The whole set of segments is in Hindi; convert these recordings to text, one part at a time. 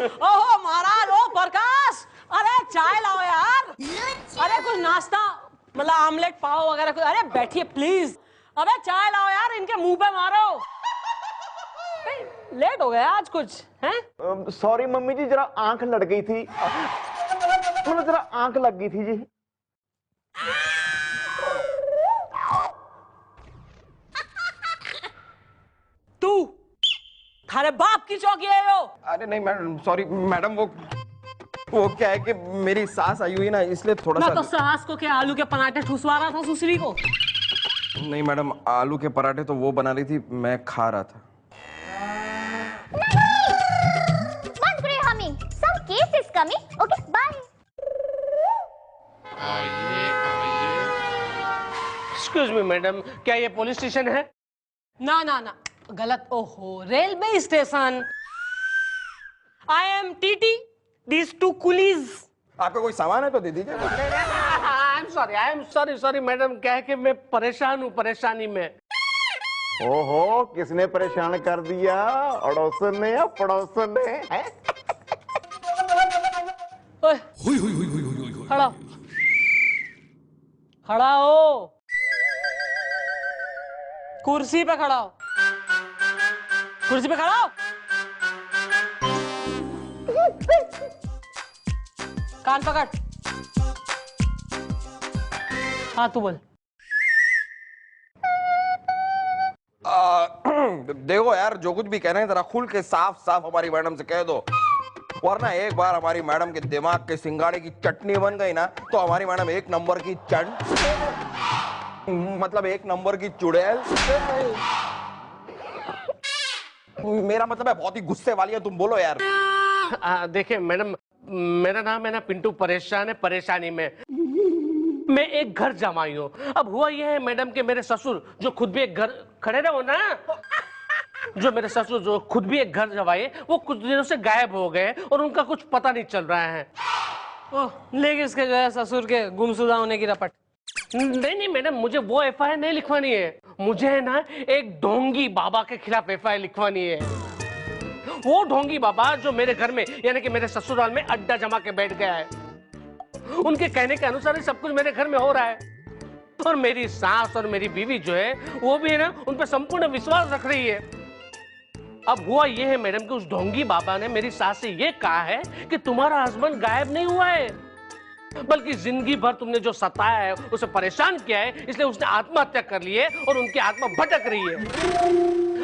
ओहो महाराज, ओ प्रकाश, अरे चाय लाओ यार। अरे कुछ नाश्ता, मतलब आमलेट पाव वगैरह कुछ। अरे बैठिए प्लीज। अबे चाय लाओ यार, इनके मुंह पे मारो। लेट हो गया आज कुछ हैं? सॉरी मम्मी जी, जरा आंख लड़ गई थी, मतलब जरा आंख लग गई थी जी। तू थारे बाप की चौकी है यो। अरे नहीं मैडम, सॉरी मैडम, वो क्या है कि मेरी सास आई हुई ना, इसलिए थोड़ा मैं सा। तो सास को क्या आलू के पराठे ठुसवा रहा था सुसरी को। नहीं मैडम, आलू के पराठे तो वो बना रही थी, मैं खा रहा था। Some case is coming. Okay, bye. Excuse me madam, क्या ये पुलिस स्टेशन है? ना ना ना, गलत। ओहो, railway station. I am TT, these two coolies। आपका कोई सामान है तो दे दीजिए। आई एम सॉरी मैडम, क्या है कि मैं परेशान हूँ, परेशानी में। ओहो, किसने परेशान कर दिया, अड़ोसन ने या पड़ोसन ने? ओए, खड़ा खड़ा हो, कुर्सी पे खड़ा हो, कुर्सी पे खड़ा हो। कान पकड़। हाँ तू बोल। देखो यार, जो कुछ भी कह रहे हैं जरा खुल के साफ साफ हमारी मैडम से कह दो, वरना एक बार हमारी मैडम के दिमाग के सिंगाड़े की चटनी बन गई ना, तो हमारी मैडम एक नंबर की मतलब एक नंबर की चुड़ैल। मेरा मतलब है बहुत ही गुस्से वाली है, तुम बोलो यार। देखिए मैडम, मेरा नाम है ना पिंटू, परेशान है परेशानी में। मैं एक घर जमाई हूँ। अब हुआ यह है मैडम के मेरे ससुर, जो खुद भी एक घर, खड़े रहो ना, जो मेरे ससुर जो खुद भी एक घर जमाए, वो कुछ दिनों से गायब हो गए और उनका कुछ पता नहीं चल रहा है। ओह, लेकिन इसके जो है ससुर के गुमशुदा होने की रपट। नहीं मैडम, मुझे वो एफआईआर नहीं लिखवानी है, मुझे है ना एक ढोंगी बाबा के खिलाफ एफआईआर लिखवानी है। वो ढोंगी बाबा जो मेरे घर में यानी कि मेरे ससुराल में अड्डा जमा के बैठ गया है। उनके कहने के अनुसार ही सब कुछ मेरे घर में हो रहा है। और मेरी सास और मेरी बीवी जो है वो भी है ना उन पर संपूर्ण विश्वास रख रही है। अब हुआ ये है मैडम कि उस ढोंगी बाबा ने मेरी सास से ये कहा है कि तुम्हारा हस्बैंड गायब नहीं हुआ है, बल्कि जिंदगी भर तुमने जो सताया है, उसे परेशान किया है, इसलिए उसने आत्महत्या कर ली है और उनकी आत्मा भटक रही है।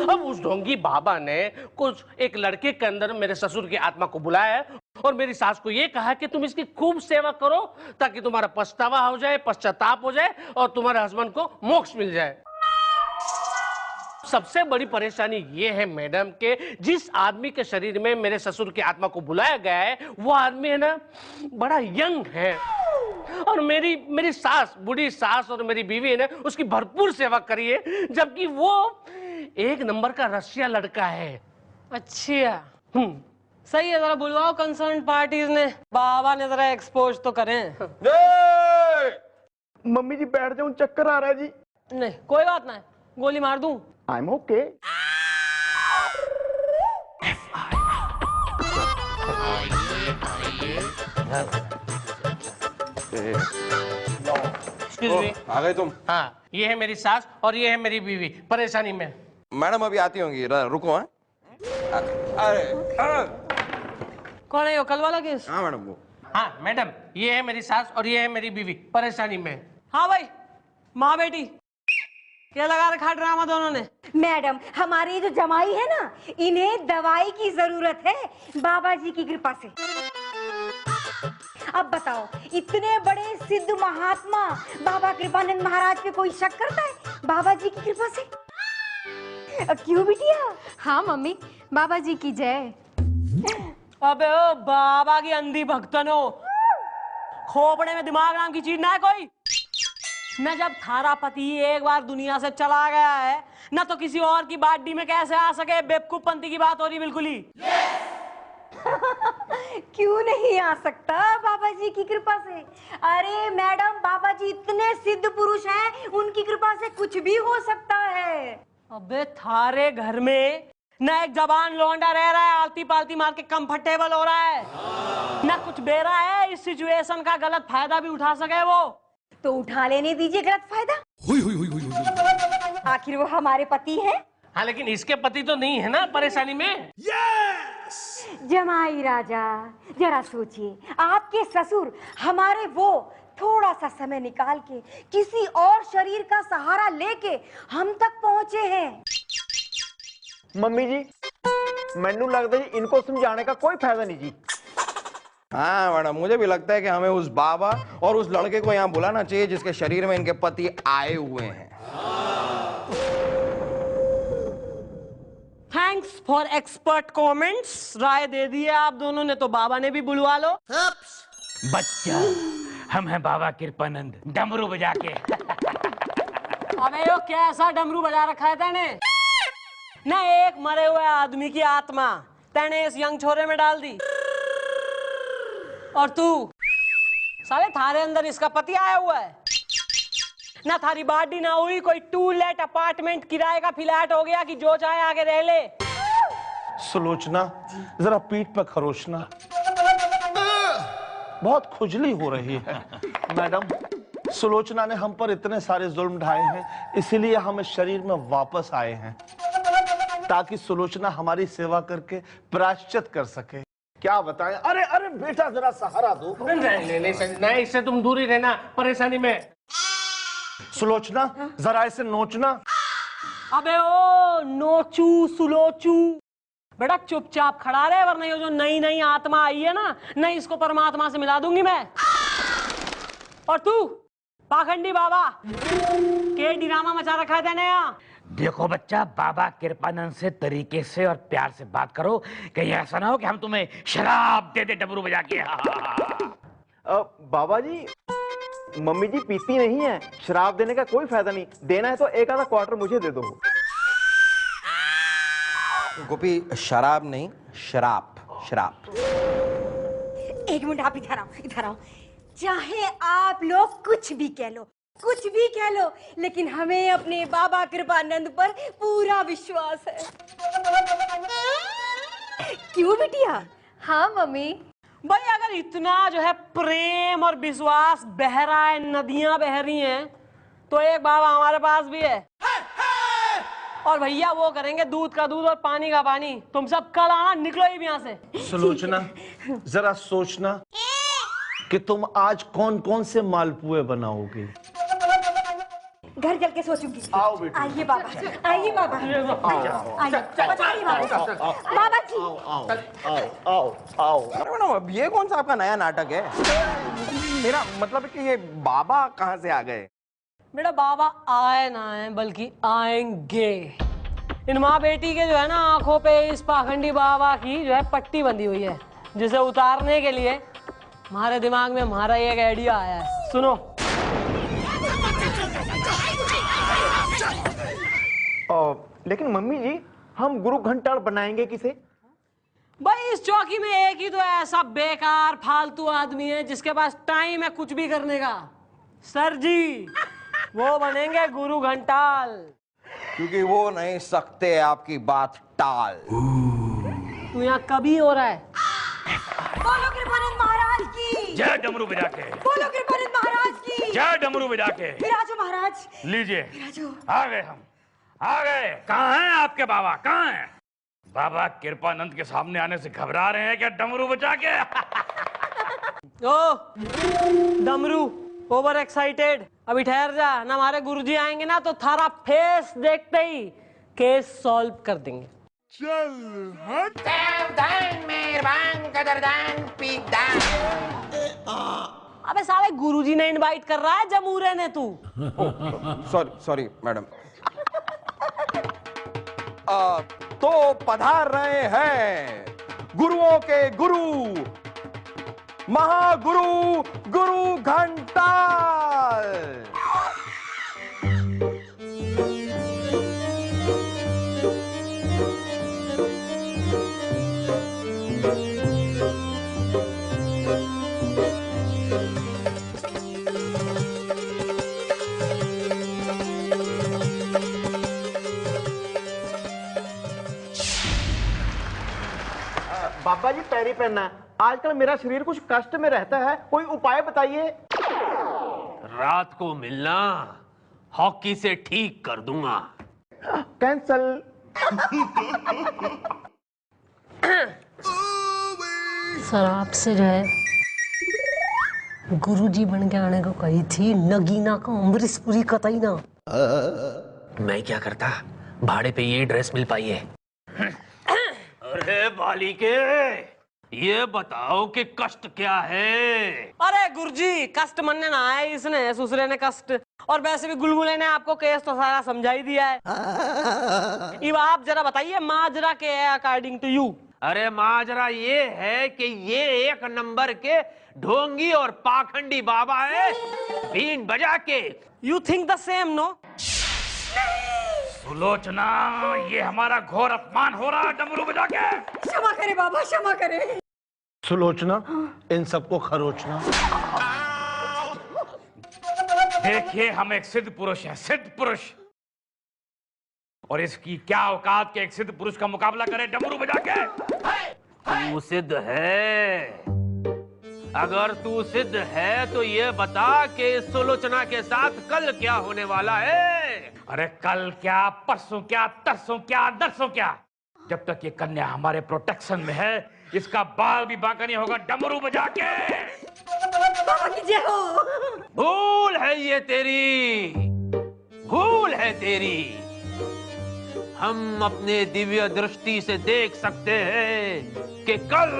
अब उस ढोंगी बाबा ने कुछ एक लड़के के अंदर मेरे ससुर की आत्मा को बुलाया है और मेरी सास को यह कहा कि तुम इसकी खूब सेवा करो ताकि तुम्हारा पछतावा हो जाए, पश्चाताप हो जाए और तुम्हारे हस्बैंड को मोक्ष मिल जाए। सबसे बड़ी परेशानी ये है मैडम के जिस आदमी के शरीर में मेरे ससुर की आत्मा को बुलाया गया है, वो आदमी है ना बड़ा यंग है और मेरी सास, बूढ़ी सास और मेरी बीवी ने उसकी भरपूर सेवा करी है, जबकि वो एक नंबर का रसिया लड़का है। अच्छा, सही है, जरा बुलवाओ कंसर्न पार्टीज ने, बाबा ने जरा एक्सपोज तो करें। मम्मी जी बैठ जाऊं, चक्कर आ रहा है जी। नहीं कोई बात ना है, गोली मार दूं। I am okay. Excuse me. आ गए तुम? हाँ, ये है मेरी सास और ये है मेरी बीवी परेशानी में। मैडम अभी आती होंगी, रुको। हाँ अरे कौन है यो, कल वाला केस? हाँ मैडम वो। हाँ मैडम, ये है मेरी सास और ये है मेरी बीवी परेशानी में। हाँ भाई, माँ बेटी क्या लगा रखा ड्रामा दोनों ने? मैडम, हमारी ये जो जमाई है ना, इन्हें दवाई की जरूरत है बाबा जी की कृपा से। अब बताओ, इतने बड़े सिद्ध महात्मा बाबा कृपानंद महाराज पे कोई शक करता है बाबा जी की कृपा से? क्यों बिटिया? हाँ मम्मी, बाबा जी की जय। अबे ओ बाबा की अंधी भक्तनो, खोपड़े में दिमाग नाम की चीज ना है कोई? न जब थारा पति एक बार दुनिया से चला गया है, न तो किसी और की बाडी में कैसे आ सके? बेवकूफ पंथी की बात हो रही बिल्कुल ही। क्यों नहीं आ सकता बाबा जी की कृपा से? अरे मैडम, बाबा जी इतने सिद्ध पुरुष हैं, उनकी कृपा से कुछ भी हो सकता है। अबे थारे घर में न एक जबान लौंडा रह रहा है आलती पालती मार के कंफर्टेबल हो रहा है, न कुछ बेरा है इस सिचुएशन का गलत फायदा भी उठा सके वो। तो उठा लेने दीजिए गलत फायदा। आखिर वो हमारे पति हैं। हाँ, लेकिन इसके पति तो नहीं है ना परेशानी में। जमाई राजा, जरा सोचिए, आपके ससुर हमारे वो थोड़ा सा समय निकाल के किसी और शरीर का सहारा लेके हम तक पहुंचे हैं। मम्मी जी, मैनू लगता है इनको समझाने का कोई फायदा नहीं जी। हाँ मैडम, मुझे भी लगता है कि हमें उस बाबा और उस लड़के को यहाँ बुलाना चाहिए जिसके शरीर में इनके पति आए हुए हैं। Thanks for expert comments. राय दे दी है आप दोनों ने, तो बाबा ने भी बुलवा लो। बच्चा, हम हैं बाबा कृपानंद, डमरू बजा के। अबे यो कैसा डमरू बजा रखा है तैने? ना एक मरे हुए आदमी की आत्मा तैने इस यंग छोरे में डाल दी, और तू साले थारे अंदर इसका पति आया हुआ है। ना थारी बाडी ना हुई, कोई 2 लेट अपार्टमेंट किराए का फ्लैट हो गया कि जो चाहे आगे रह ले। सुलोचना, जरा पीठ पर खरोचना, बहुत खुजली हो रही है। मैडम, सुलोचना ने हम पर इतने सारे जुल्म ढाए हैं, इसीलिए हम इस शरीर में वापस आए हैं ताकि सुलोचना हमारी सेवा करके प्रायश्चित कर सके। क्या बताएं? अरे अरे बेटा, जरा सहारा दो। नहीं, इससे तुम दूर ही रहना परेशानी में। सुलोचना, जरा इसे नोचना। अबे ओ नोचू सुलोचू, बेटा चुपचाप खड़ा रहे, वरना ये जो नई नई आत्मा आई है ना, नहीं इसको परमात्मा से मिला दूंगी मैं। और तू पाखंडी बाबा, के ड्रामा मचा रखा है तेने यहाँ। देखो बच्चा, बाबा कृपानंद से तरीके से और प्यार से बात करो, कहीं ऐसा ना हो कि हम तुम्हें शराब दे दे डमरू बजा के। बाबा जी, मम्मी जी पीती नहीं है, शराब देने का कोई फायदा नहीं। देना है तो एक आधा क्वार्टर मुझे दे दो। गोपी, शराब नहीं, शराब, शराब। एक मिनट, आप इधर आओ, इधर आओ। चाहे आप लोग कुछ भी कह लो, कुछ भी कह लो, लेकिन हमें अपने बाबा कृपानंद पर पूरा विश्वास है। क्यों बिटिया? हाँ मम्मी। भाई अगर इतना जो है प्रेम और विश्वास बह रहा है, नदियां बह रही हैं, तो एक बाबा हमारे पास भी है। और भैया वो करेंगे दूध का दूध और पानी का पानी। तुम सब कल आना, निकलो ही यहाँ से। सुलोचना, जरा सोचना कि तुम आज कौन कौन से मालपुए बनाओगी। घर चल के सोचूंगी। आओ बेटी। आइए बाबा, आइए बाबा, आइए बताइए बाबा। बाबा जी, आओ आओ। अरे मैडम, अब ये कौन सा आपका नया नाटक है? मेरा मतलब है कि ये बाबा कहाँ से आ गए? बेटा बाबा आए ना आए, बल्कि आएंगे। इन माँ बेटी के जो है ना आंखों पे इस पाखंडी बाबा की जो है पट्टी बंधी हुई है, जिसे उतारने के लिए हमारे दिमाग में हमारा एक आइडिया आया है। सुनो। लेकिन मम्मी जी, हम गुरु घंटाल बनाएंगे किसे? भाई इस चौकी में एक ही तो ऐसा बेकार फालतू आदमी है जिसके पास टाइम है कुछ भी करने का। सर जी, वो बनेंगे गुरु घंटाल। क्योंकि वो नहीं सकते आपकी बात टाल। तू यहाँ कभी हो रहा है? बोलो कृपानंद महाराज की जय डमरू बजा के। बोलो कृपानंद महाराज की जय डमरू बजा के। विराजो महाराज, लीजिए, विराजो। आ गए हम, आ गए। कहाँ हैं आपके बाबा, कहाँ हैं? बाबा कृपानंद के सामने आने से घबरा रहे हैं क्या डमरू बजा के? ओ डमरू, ओवर एक्साइटेड। अभी ठहर जा ना, हमारे गुरुजी आएंगे ना तो थारा फेस देखते ही केस सॉल्व कर देंगे। अबे साले गुरुजी ने इनवाइट कर रहा है जमूरे ने तू। Sorry sorry madam. तो पधार रहे हैं गुरुओं के गुरु, महागुरु गुरु घंटाल। पापा जी पैरी पहनना है। आजकल मेरा शरीर कुछ कष्ट में रहता है, कोई उपाय बताइए। रात को मिलना, हॉकी से ठीक कर दूंगा। कैंसल। सर आपसे जो है गुरुजी बन के आने को कही थी, नगीना का अमरीश पुरी कतई ना। मैं क्या करता, भाड़े पे ये ड्रेस मिल पाई है। अरे बालिके, ये बताओ कि कष्ट क्या है? अरे गुरुजी, कष्ट मनने ना आए इसने, ससुरे ने कष्ट। और वैसे भी गुलगुले ने आपको केस तो सारा समझा ही दिया है। अब आप जरा बताइए माजरा क्या है अकॉर्डिंग टू यू? अरे माजरा ये है कि ये एक नंबर के ढोंगी और पाखंडी बाबा है, बीन बजा के। You think the same no? Sulochana, ये हमारा घोर अपमान हो रहा है डमरू बजा के। क्षमा करे बाबा, क्षमा करे। सुलोचना, इन सबको खरोचना। देखिए, हम एक सिद्ध पुरुष हैं, सिद्ध पुरुष, और इसकी क्या औकात के एक सिद्ध पुरुष का मुकाबला करे डमरू बजा के। तू सिद्ध है? अगर तू सिद्ध है तो ये बता कि सुलोचना के साथ कल क्या होने वाला है? अरे कल क्या, परसों क्या, तरसों क्या, दरसों क्या, जब तक ये कन्या हमारे प्रोटेक्शन में है, इसका बाल भी बांका नहीं होगा डमरू बजा के। बाबा की जय हो। भूल है ये तेरी, भूल है तेरी। हम अपने दिव्य दृष्टि से देख सकते हैं कि कल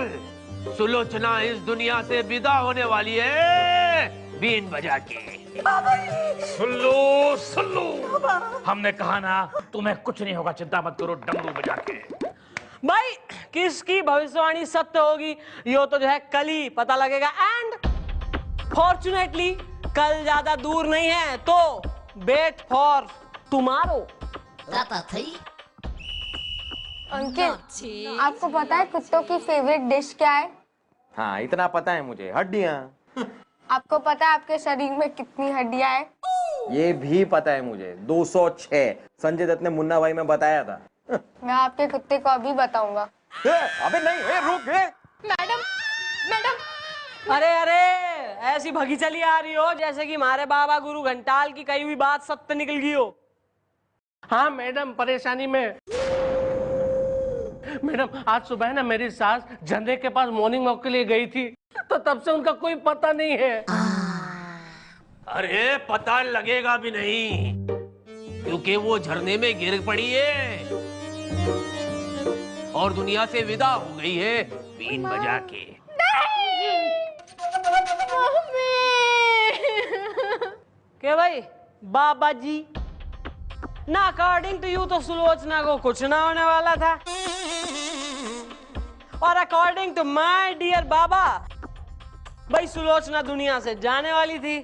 सुलोचना इस दुनिया से विदा होने वाली है, बीन बजा के। सुल्लू, सुल्लू, हमने कहा ना, तुम्हें कुछ नहीं होगा, चिंता मत करो डमरू बजा के। भाई किसकी भविष्यवाणी सत्य होगी यो तो जो है कल ही पता लगेगा। एंड फॉर्चुनेटली कल ज्यादा दूर नहीं है, तो वेट फॉर टुमारो। अंकिल, आपको पता है कुत्तों की फेवरेट डिश क्या है? हाँ, इतना पता है मुझे, हड्डियाँ। आपको पता है आपके शरीर में कितनी हड्डियां हैं? ये भी पता है मुझे, 206। संजय दत्त ने मुन्ना भाई में बताया था। मैं आपके कुत्ते को अभी बताऊंगा। अबे नहीं, रुक। Madam, madam. अरे अरे, ऐसी भगी चली आ रही हो जैसे कि हमारे बाबा गुरु घंटाल की कही हुई बात सत्य निकल गई हो। हाँ मैडम, परेशानी में। मैडम, आज सुबह ना मेरी सास झंडे के पास मॉर्निंग वॉक के लिए गई थी, तो तब से उनका कोई पता नहीं है। अरे पता लगेगा भी नहीं, क्योंकि वो झरने में गिर पड़ी है और दुनिया से विदा हो गई है, बीन बजा के। क्या भाई बाबा जी, ना अकॉर्डिंग टू यू तो सुलोचना को कुछ ना होने वाला था, और अकॉर्डिंग टू माय डियर बाबा, भाई सुलोचना दुनिया से जाने वाली थी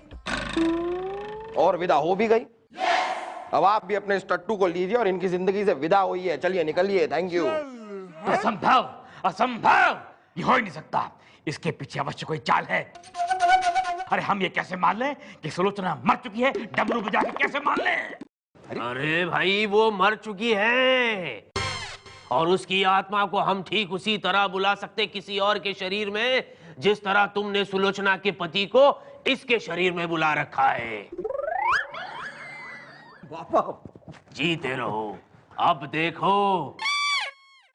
और विदा हो भी गई। अब आप भी अपने इस टट्टू को लीजिए और इनकी जिंदगी से विदा हुई है। चलिए निकलिए, थैंक यू। असंभव, असंभव, ये हो ही नहीं सकता। इसके पीछे अवश्य कोई चाल है। अरे हम ये कैसे मान लें कि सुलोचना मर चुकी है, डमरू बजा के कैसे मान लें? अरे भाई, वो मर चुकी है और उसकी आत्मा को हम ठीक उसी तरह बुला सकते किसी और के शरीर में, जिस तरह तुमने सुलोचना के पति को इसके शरीर में बुला रखा है। जीते रहो। अब देखो,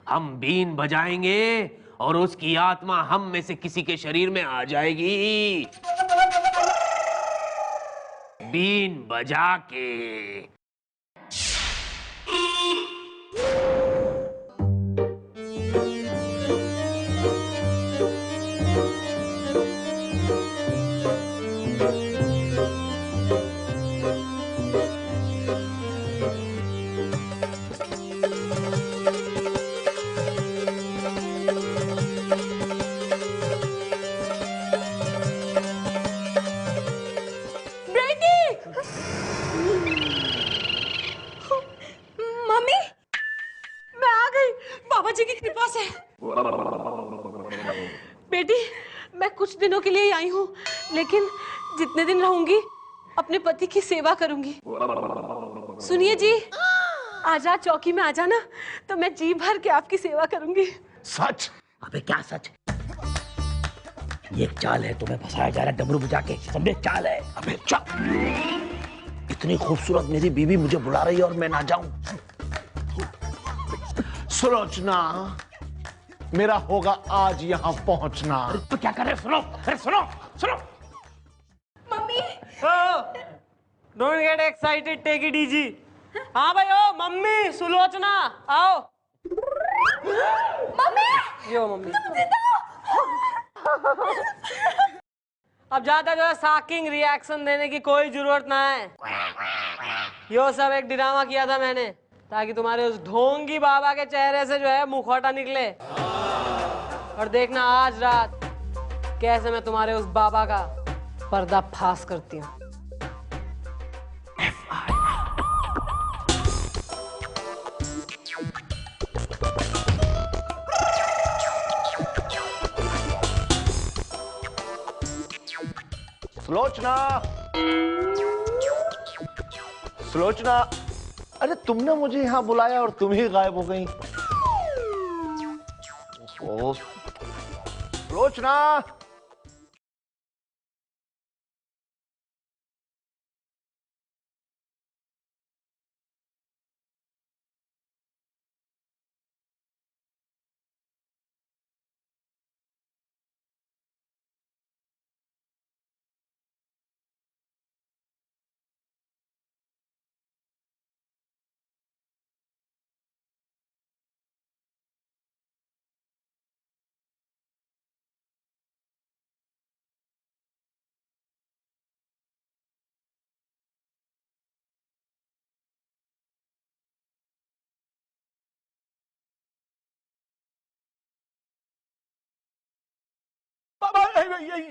हम बीन बजाएंगे और उसकी आत्मा हम में से किसी के शरीर में आ जाएगी, बीन बजा के। मम्मी, मैं आ गई बाबा जी की कृपा से। बेटी, मैं कुछ दिनों के लिए ही आई हूँ, लेकिन जितने दिन रहूंगी अपने पति की सेवा करूंगी। सुनिए जी, आजा चौकी में आ जाना, तो मैं जी भर के आपकी सेवा करूंगी। सच? अबे क्या सच? ये एक चाल है, तुम्हें फंसाया जा रहा है डमरू बजा के, समझे? चाल है। अबे इतनी खूबसूरत मेरी बीवी मुझे बुला रही है और मैं ना जाऊं? सुलोचना, मेरा होगा आज यहाँ पहुंचना। तो क्या कर रहे हो? सुनो, अरे सुनो सुनो। Mummy don't get excited, take it easy. हाँ भाई, ओ मम्मी, सुलोचना आओ। मम्मी यो मम्मी, तुम जिंदा हो? अब ज्यादा जो है साकिंग रिएक्शन देने की कोई जरूरत ना है। यो सब एक ड्रामा किया था मैंने, ताकि तुम्हारे उस ढोंगी बाबा के चेहरे से जो है मुखौटा निकले। और देखना आज रात कैसे मैं तुम्हारे उस बाबा का पर्दा फाश करती हूँ। सुलोचना, सुलोचना, अरे तुमने मुझे यहाँ बुलाया और तुम ही गायब हो गई। ओ, सुलोचना,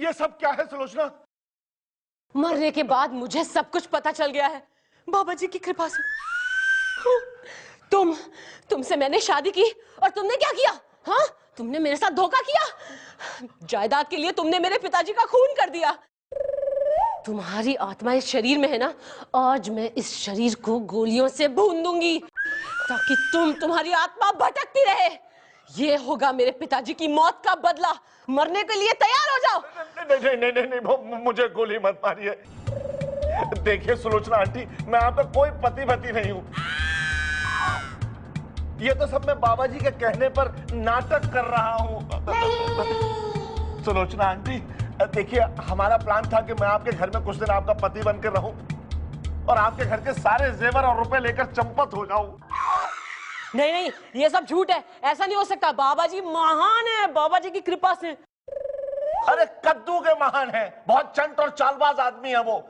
ये सब क्या है सुलोचना? मरने के बाद मुझे सब कुछ पता चल गया है बाबा जी की कृपा से। तुमसे मैंने शादी की और तुमने क्या किया? हाँ, तुमने मेरे साथ धोखा किया। जायदाद के लिए तुमने मेरे पिताजी का खून कर दिया। तुम्हारी आत्मा इस शरीर में है ना, आज मैं इस शरीर को गोलियों से भून दूंगी ताकि तुम्हारी आत्मा भटकती रहे। ये होगा मेरे पिताजी की मौत का बदला। मरने के लिए तैयार हो जाओ। नहीं नहीं नहीं नहीं, मुझे गोली मत मारिए। देखिए सुलोचना आंटी, मैं आपका कोई पति भती नहीं हूँ। ये तो सब मैं बाबा जी के कहने पर नाटक कर रहा हूँ। सुलोचना आंटी, देखिए हमारा प्लान था कि मैं आपके घर में कुछ दिन आपका पति बनकर रहूं और आपके घर के सारे जेवर और रुपए लेकर चंपत हो जाऊं। नहीं नहीं, ये सब झूठ है, ऐसा नहीं हो सकता। बाबा जी महान है, बाबा जी की कृपा से। अरे कद्दू के महान है, बहुत चंट और चालबाज आदमी है वो।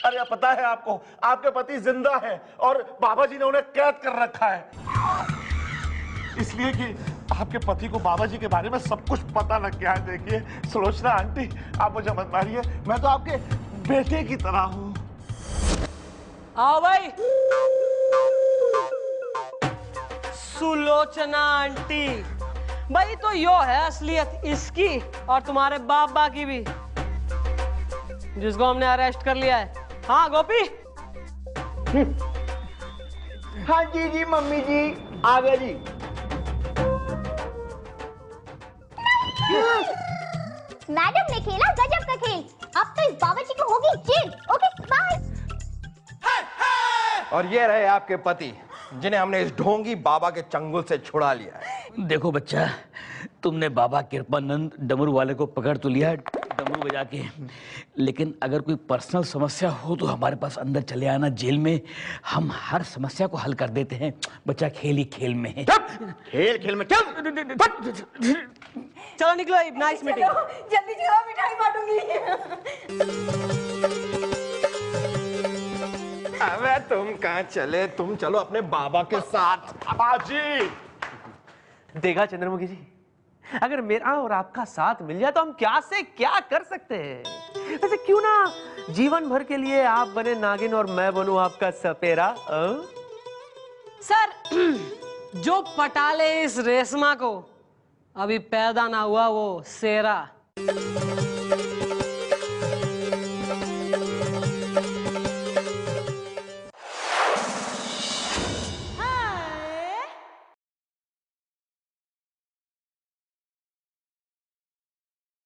अरे पता है आपको, आपके पति जिंदा है और बाबा जी ने उन्हें कैद कर रखा है, इसलिए कि आपके पति को बाबा जी के बारे में सब कुछ पता लग गया है। देखिए सुलोचना आंटी, आप मुझे मत मारिए, मैं तो आपके बेटे की तरह हूं। आओ भाई। सुलोचना आंटी, भाई तो यो है असलियत इसकी और तुम्हारे बाबा की भी, जिसको हमने अरेस्ट कर लिया है। हाँ गोपी। हाँ जी जी मम्मी जी, आ गए जी। मैडम ने खेला गजब का खेल, अब तो इस बाबा जी को होगी जेल। Okay bye. और ये रहे आपके पति, जिन्हें हमने इस ढोंगी बाबा के चंगुल से छुड़ा लिया है। देखो बच्चा, तुमने बाबा कृपानंद डमरू वाले को पकड़ तो लिया डमरू बजा के, लेकिन अगर कोई पर्सनल समस्या हो तो हमारे पास अंदर चले आना जेल में, हम हर समस्या को हल कर देते हैं। बच्चा खेल ही खेल में है। खेल खेल में चल। चलो निकलो, नाइस मीटिंग। जल्दी चलो, मिठाई बांटूंगी। अबे तुम कहाँ चले? तुम चलो अपने बाबा के साथ। बाजी, देखा चंद्रमुखी जी, अगर मेरा और आपका साथ मिल जाए तो हम क्या से क्या कर सकते हैं। वैसे क्यों ना जीवन भर के लिए आप बने नागिन और मैं बनूं आपका सपेरा। सर, जो पटाले इस रेशमा को, अभी पैदा ना हुआ वो सेरा।